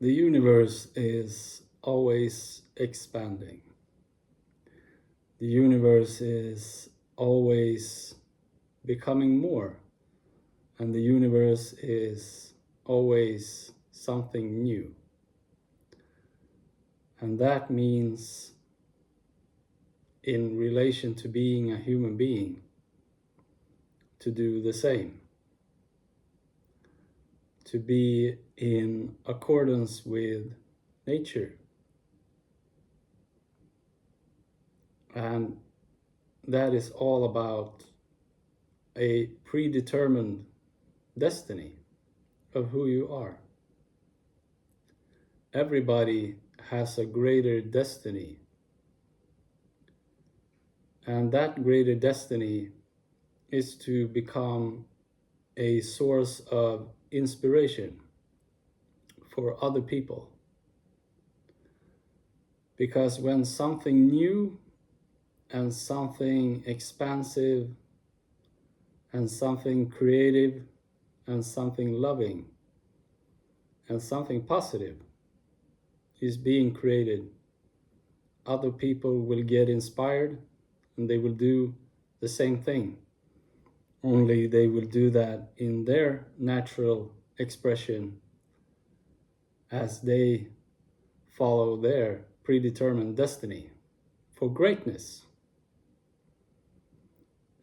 The universe is always expanding. The universe is always becoming more, and the universe is always something new. And that means, in relation to being a human being, to do the same, to be in accordance with nature. And that is all about a predetermined destiny of who you are. Everybody has a greater destiny, and that greater destiny is to become a source of inspiration for other people. Because when something new and something expansive and something creative and something loving and something positive is being created, other people will get inspired and they will do the same thing. Only they will do that in their natural expression as they follow their predetermined destiny for greatness.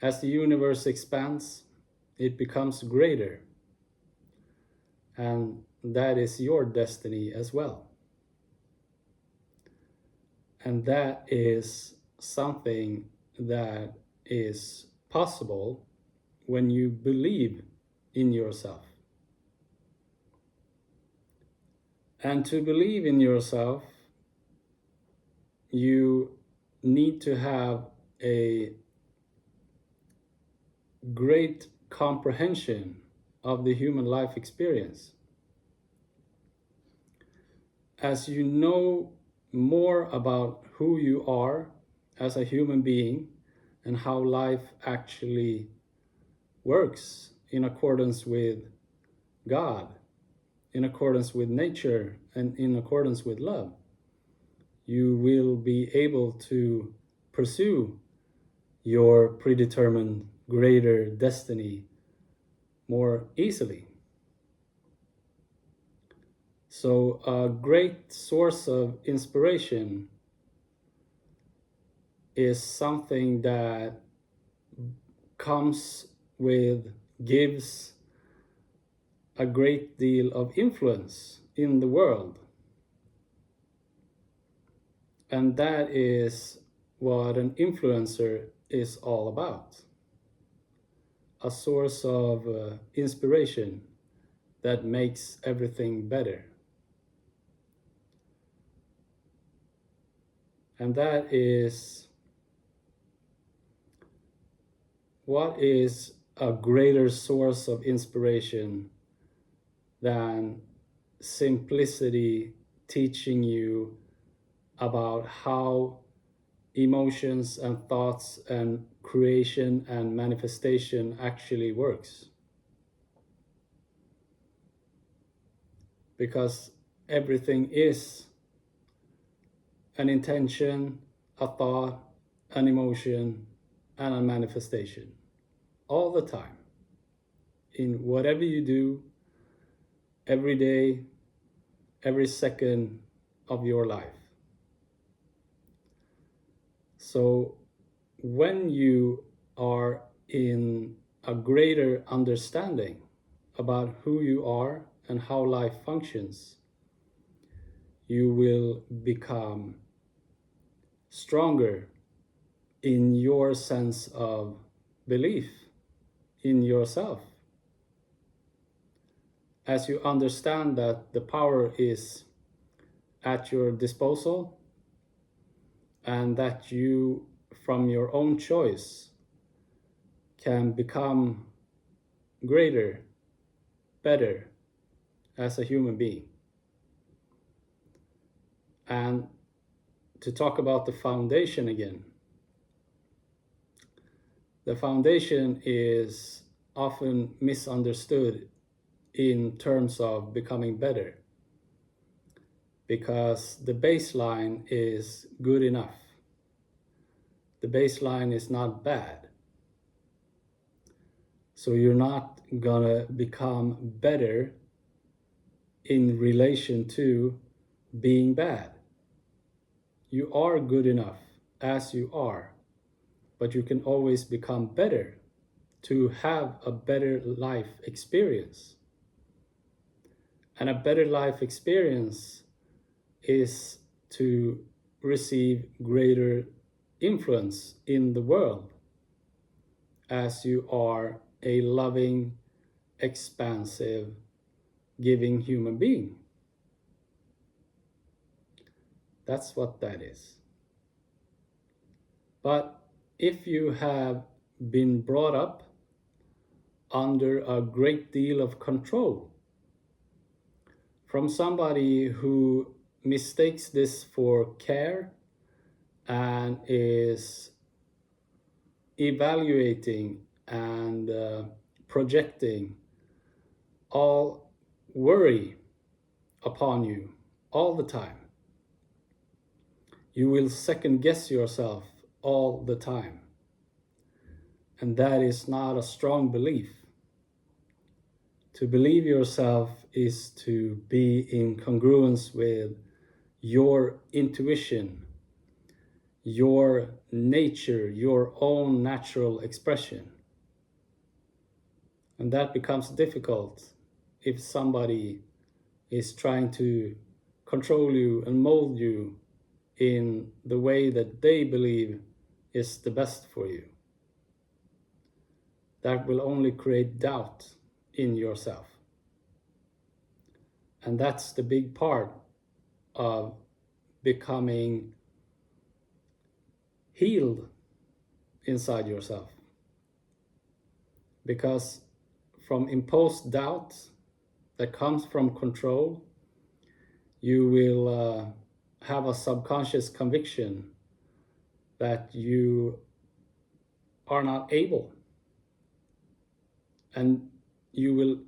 As the universe expands, it becomes greater, and that is your destiny as well. And that is something that is possible when you believe in yourself. And to believe in yourself, you need to have a great comprehension of the human life experience. As you know more about who you are as a human being and how life actually works in accordance with God, in accordance with nature, and in accordance with love, you will be able to pursue your predetermined greater destiny more easily. So a great source of inspiration is something that gives a great deal of influence in the world. And that is what an influencer is all about. A source of inspiration that makes everything better. And that is what is a greater source of inspiration than simplicity teaching you about how emotions and thoughts and creation and manifestation actually works. Because everything is an intention, a thought, an emotion, and a manifestation all the time. In whatever you do, every day, every second of your life. So when you are in a greater understanding about who you are and how life functions, you will become stronger in your sense of belief in yourself. As you understand that the power is at your disposal and that you, from your own choice, can become greater, better as a human being. And to talk about the foundation again, the foundation is often misunderstood in terms of becoming better. because the baseline is good enough. The baseline is not bad. So you're not gonna become better in relation to being bad. You are good enough as you are, but you can always become better to have a better life experience. And a better life experience is to receive greater influence in the world as you are a loving, expansive, giving human being. That's what that is. But if you have been brought up under a great deal of control from somebody who mistakes this for care and is evaluating and projecting all worry upon you all the time, you will second guess yourself all the time. And that is not a strong belief. To believe yourself is to be in congruence with your intuition, your nature, your own natural expression. And that becomes difficult if somebody is trying to control you and mold you in the way that they believe is the best for you. That will only create doubt in yourself. And that's the big part of becoming healed inside yourself. Because from imposed doubt that comes from control, you will have a subconscious conviction that you are not able. And you will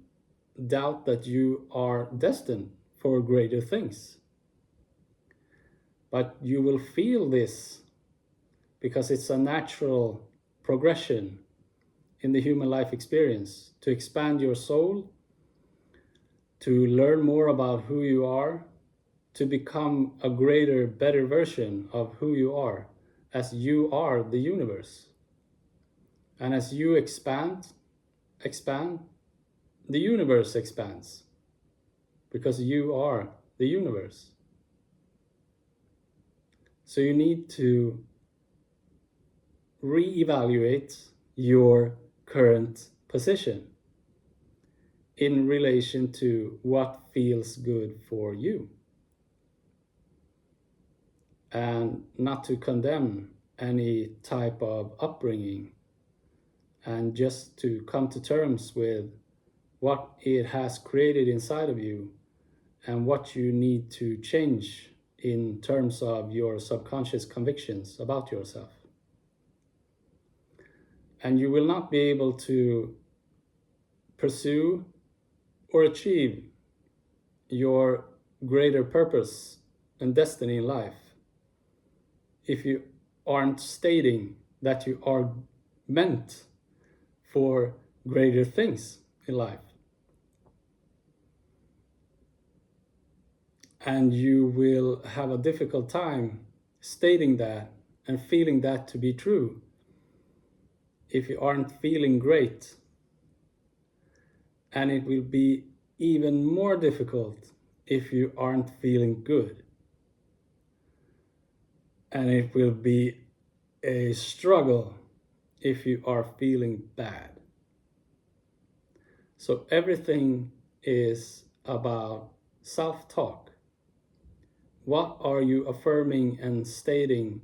doubt that you are destined for greater things. But you will feel this because it's a natural progression in the human life experience to expand your soul, to learn more about who you are, to become a greater, better version of who you are, as you are the universe. And as you expand, the universe expands, because you are the universe. So you need to reevaluate your current position in relation to what feels good for you, and not to condemn any type of upbringing, and just to come to terms with what it has created inside of you and what you need to change in terms of your subconscious convictions about yourself. And you will not be able to pursue or achieve your greater purpose and destiny in life if you aren't stating that you are meant for greater things in life. And you will have a difficult time stating that and feeling that to be true if you aren't feeling great. And it will be even more difficult if you aren't feeling good. And it will be a struggle if you are feeling bad. So everything is about self-talk. What are you affirming and stating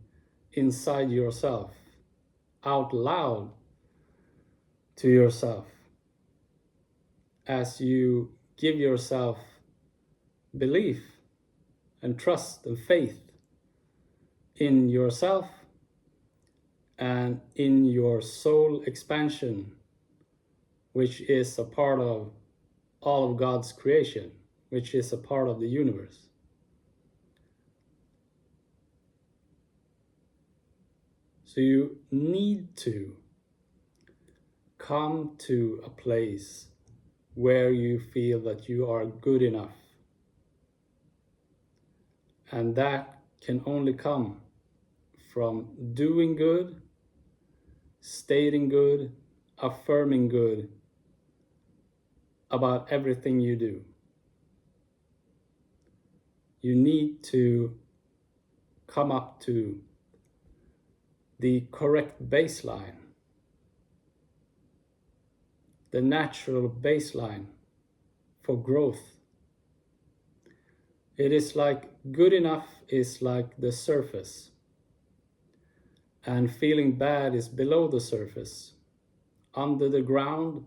inside yourself, out loud to yourself, as you give yourself belief and trust and faith in yourself and in your soul expansion, which is a part of all of God's creation, which is a part of the universe. So you need to come to a place where you feel that you are good enough. And that can only come from doing good, stating good, affirming good about everything you do. You need to come up to the correct baseline, the natural baseline for growth. It is like good enough is like the surface, and feeling bad is below the surface, under the ground,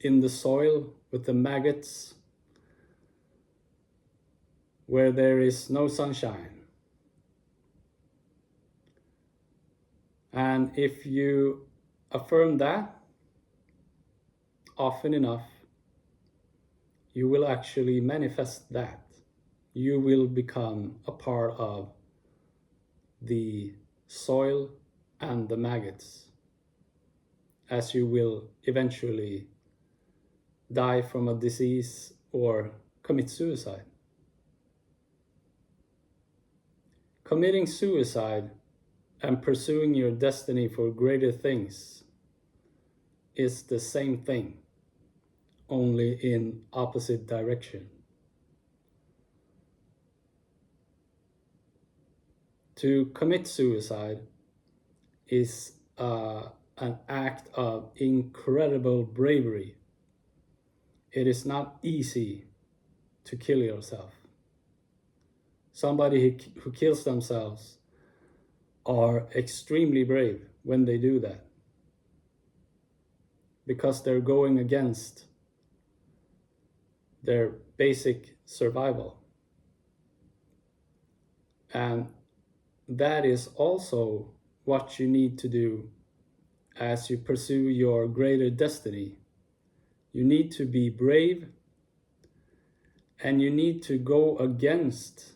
in the soil with the maggots, where there is no sunshine. And if you affirm that often enough, you will actually manifest that. You will become a part of the soil and the maggots, as you will eventually die from a disease or commit suicide. Committing suicide and pursuing your destiny for greater things is the same thing, only in opposite direction. To commit suicide is an act of incredible bravery. It is not easy to kill yourself. Somebody who kills themselves are extremely brave when they do that, because they're going against their basic survival. And that is also what you need to do as you pursue your greater destiny. You need to be brave, and you need to go against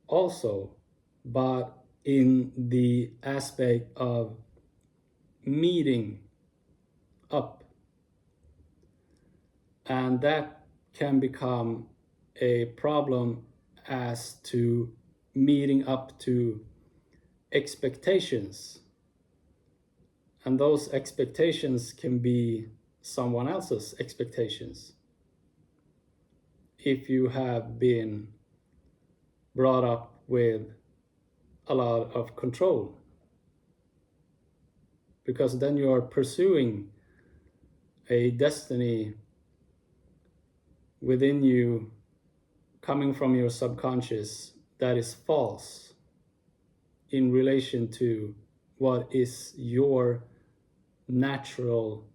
also, but in the aspect of meeting up. And that can become a problem as to meeting up to expectations. And those expectations can be someone else's expectations. If you have been brought up with a lot of control, because then you are pursuing a destiny within you coming from your subconscious that is false in relation to what is your natural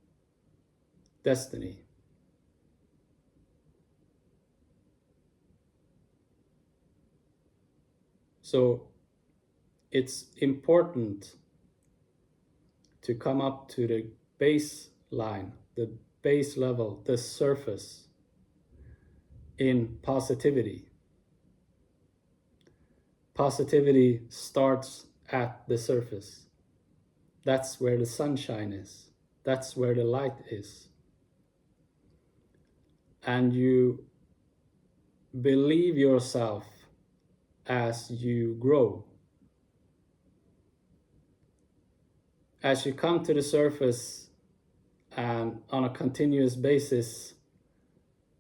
destiny. So it's important to come up to the baseline, the base level, the surface, in positivity. Positivity starts at the surface. That's where the sunshine is. That's where the light is. And you believe yourself as you grow. As you come to the surface and on a continuous basis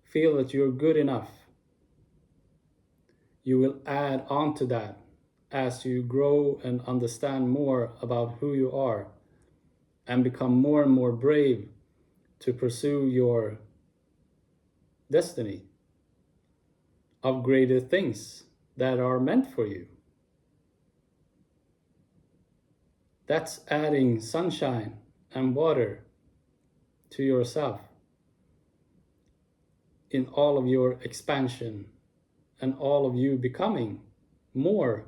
feel that you're good enough, you will add on to that as you grow and understand more about who you are and become more and more brave to pursue your destiny of greater things that are meant for you. That's adding sunshine and water to yourself in all of your expansion and all of you becoming more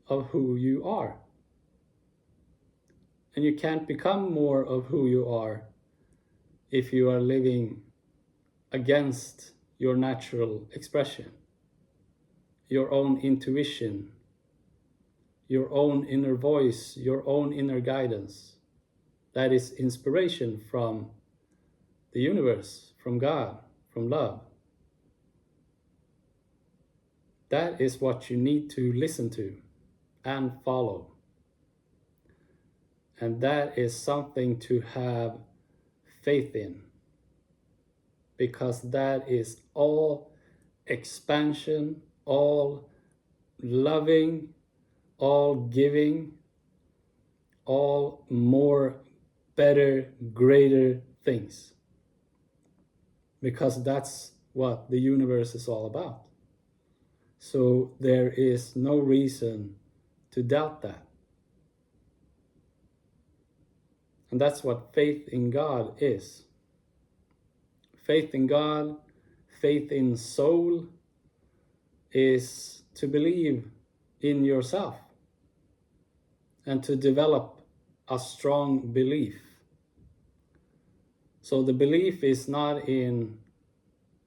of who you are. And you can't become more of who you are if you are living against your natural expression, your own intuition, your own inner voice, your own inner guidance. That is inspiration from the universe, from God, from love. That is what you need to listen to and follow. And that is something to have faith in, because that is all expansion, all loving, all giving, all more, better, greater things. Because that's what the universe is all about. So there is no reason to doubt that. And that's what faith in God is. Faith in God, faith in soul, is to believe in yourself and to develop a strong belief. So the belief is not in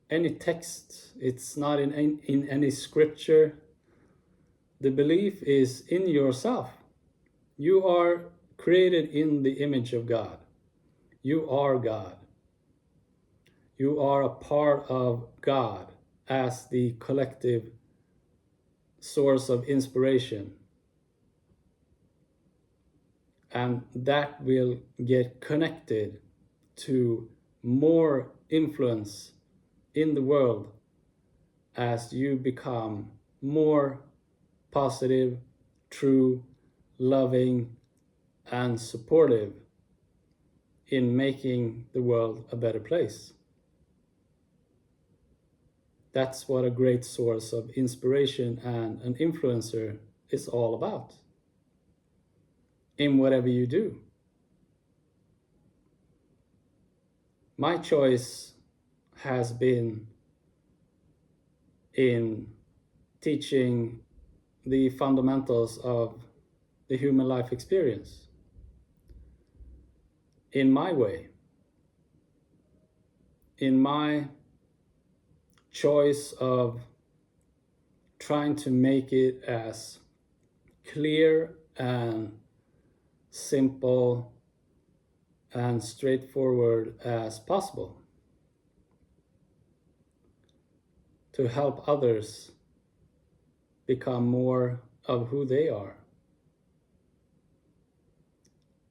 any text, it's not in any scripture. The belief is in yourself. You are created in the image of God. You are God. You are a part of God as the collective source of inspiration. And that will get connected to more influence in the world as you become more positive, true, loving, and supportive in making the world a better place. That's what a great source of inspiration and an influencer is all about in whatever you do. My choice has been in teaching the fundamentals of the human life experience in my way, in my choice of trying to make it as clear and simple and straightforward as possible to help others become more of who they are.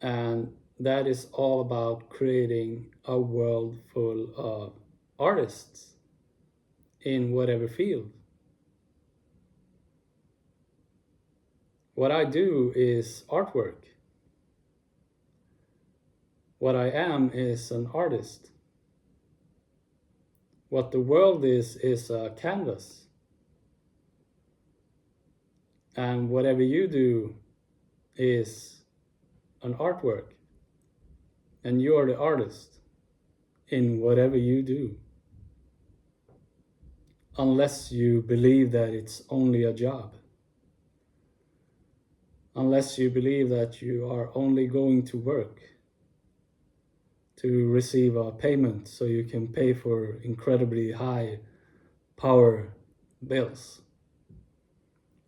And that is all about creating a world full of artists in whatever field. What I do is artwork. What I am is an artist. What the world is a canvas. And whatever you do is an artwork. And you are the artist in whatever you do. Unless you believe that it's only a job. Unless you believe that you are only going to work to receive a payment so you can pay for incredibly high power bills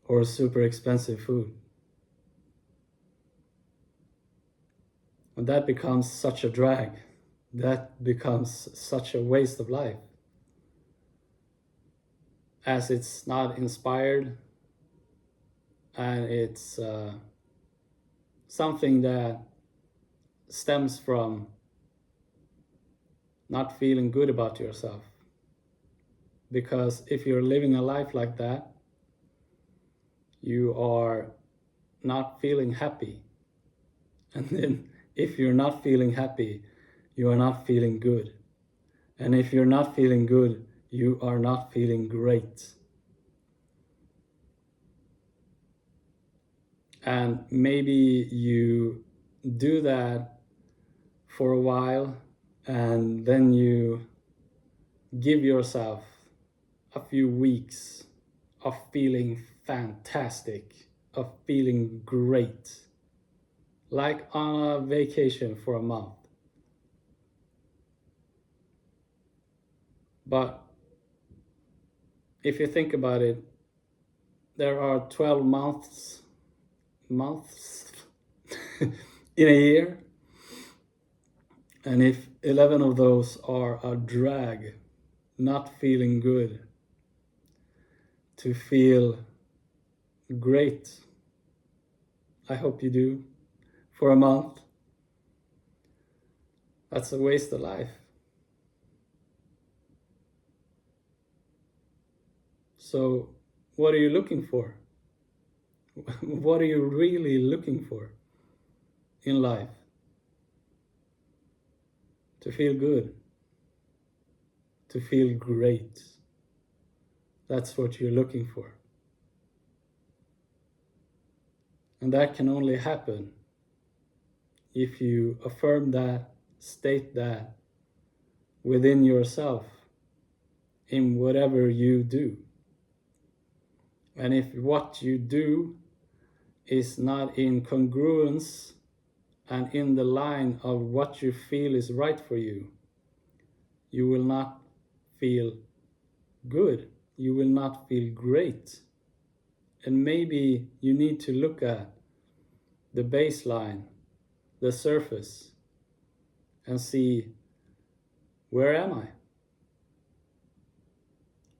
or super expensive food. And that becomes such a drag. That becomes such a waste of life. As it's not inspired and it's something that stems from not feeling good about yourself. Because if you're living a life like that, you are not feeling happy. And then if you're not feeling happy, you are not feeling good. And if you're not feeling good, you are not feeling great. And maybe you do that for a while, and then you give yourself a few weeks of feeling fantastic, of feeling great, like on a vacation for a month. But if you think about it, there are 12 months months in a year. And if 11 of those are a drag, not feeling good, to feel great, I hope you do, for a month, that's a waste of life. So what are you looking for? What are you really looking for in life? To feel good, to feel great. That's what you're looking for. And that can only happen if you affirm that, state that within yourself in whatever you do. And if what you do is not in congruence and in the line of what you feel is right for you, you will not feel good. You will not feel great. And maybe you need to look at the baseline, the surface, and see, where am I?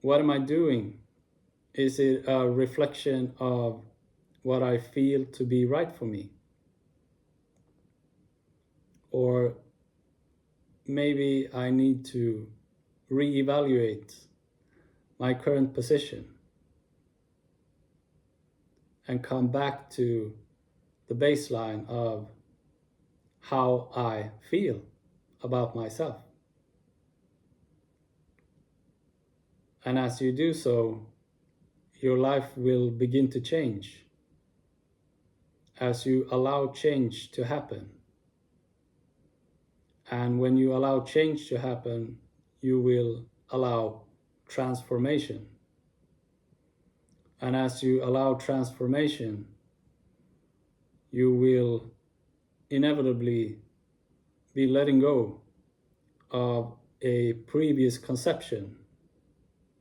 What am I doing? Is it a reflection of what I feel to be right for me? Or maybe I need to reevaluate my current position and come back to the baseline of how I feel about myself. And as you do so, your life will begin to change as you allow change to happen. And when you allow change to happen, you will allow transformation. And as you allow transformation, you will inevitably be letting go of a previous conception,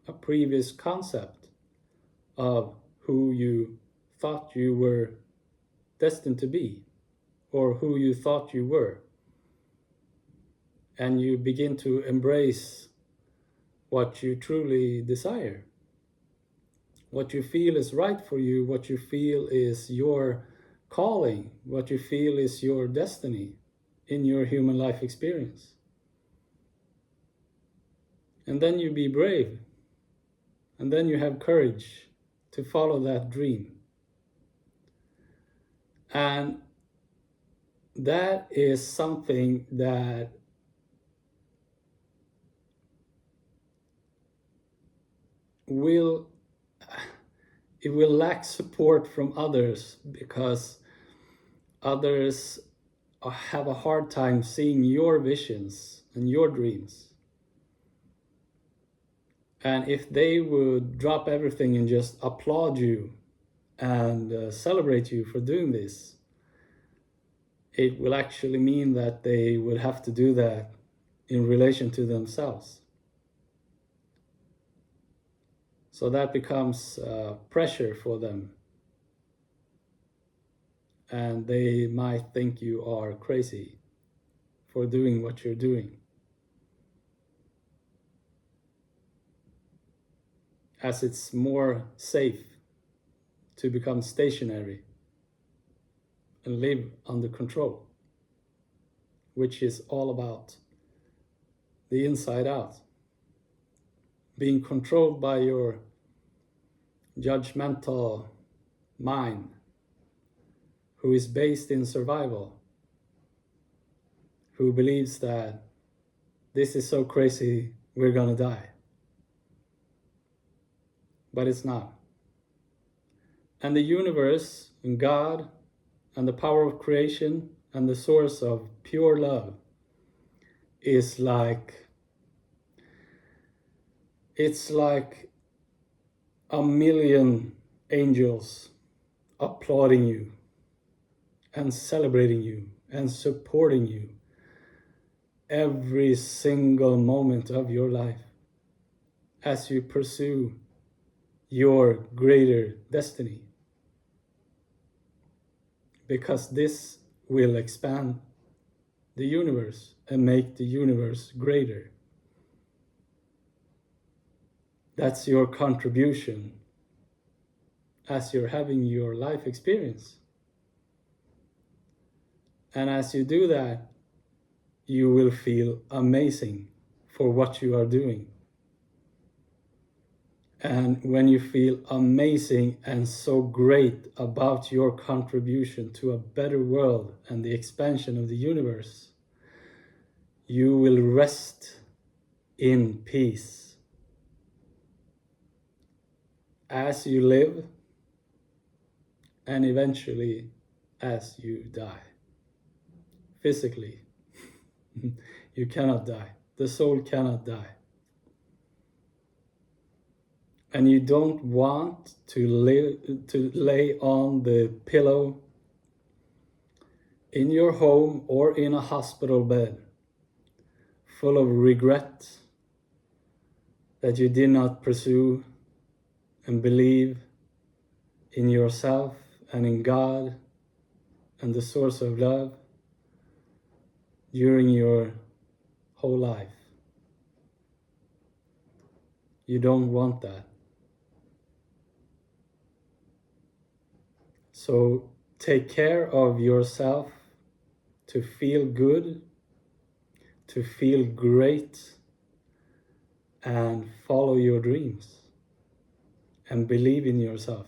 a previous concept of who you thought you were destined to be, or who you thought you were. And you begin to embrace what you truly desire, what you feel is right for you, what you feel is your calling, what you feel is your destiny in your human life experience. And then you be brave, and then you have courage to follow that dream. And that is something that will lack support from others, because others have a hard time seeing your visions and your dreams. And if they would drop everything and just applaud you and celebrate you for doing this, it will actually mean that they would have to do that in relation to themselves. So that becomes pressure for them. And they might think you are crazy for doing what you're doing, as it's more safe to become stationary and live under control, which is all about the inside out. Being controlled by your judgmental mind, who is based in survival, who believes that this is so crazy, we're gonna die. But it's not. And the universe and God and the power of creation and the source of pure love is it's like a million angels applauding you and celebrating you and supporting you every single moment of your life as you pursue your greater destiny. because this will expand the universe and make the universe greater. That's your contribution as you're having your life experience. And as you do that, you will feel amazing for what you are doing. And when you feel amazing and so great about your contribution to a better world and the expansion of the universe, you will rest in peace as you live and eventually as you die. Physically, you cannot die. The soul cannot die. And you don't want to lay on the pillow in your home or in a hospital bed full of regret that you did not pursue and believe in yourself and in God and the source of love during your whole life. You don't want that. So take care of yourself to feel good, to feel great, and follow your dreams and believe in yourself.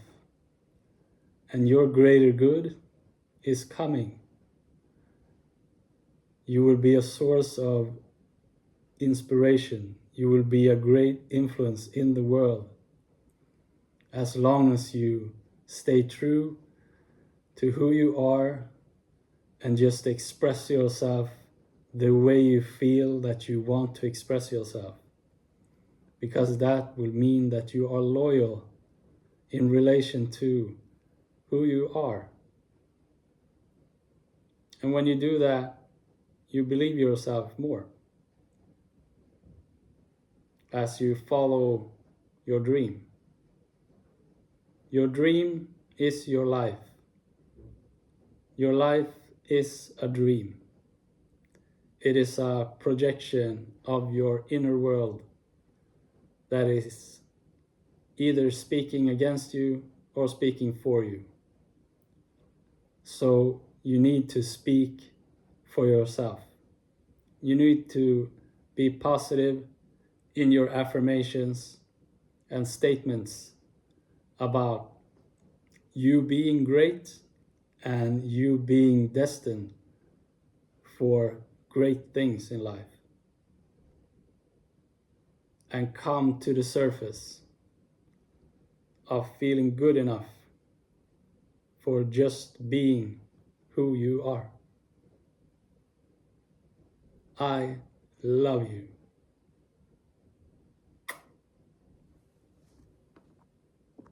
And your greater good is coming. You will be a source of inspiration. You will be a great influence in the world as long as you stay true to who you are and just express yourself the way you feel that you want to express yourself. Because that will mean that you are loyal in relation to who you are. And when you do that, you believe yourself more as you follow your dream. Your dream is your life. Your life is a dream. It is a projection of your inner world that is either speaking against you or speaking for you. So you need to speak for yourself. You need to be positive in your affirmations and statements about you being great and you being destined for great things in life. And come to the surface of feeling good enough for just being who you are. I love you.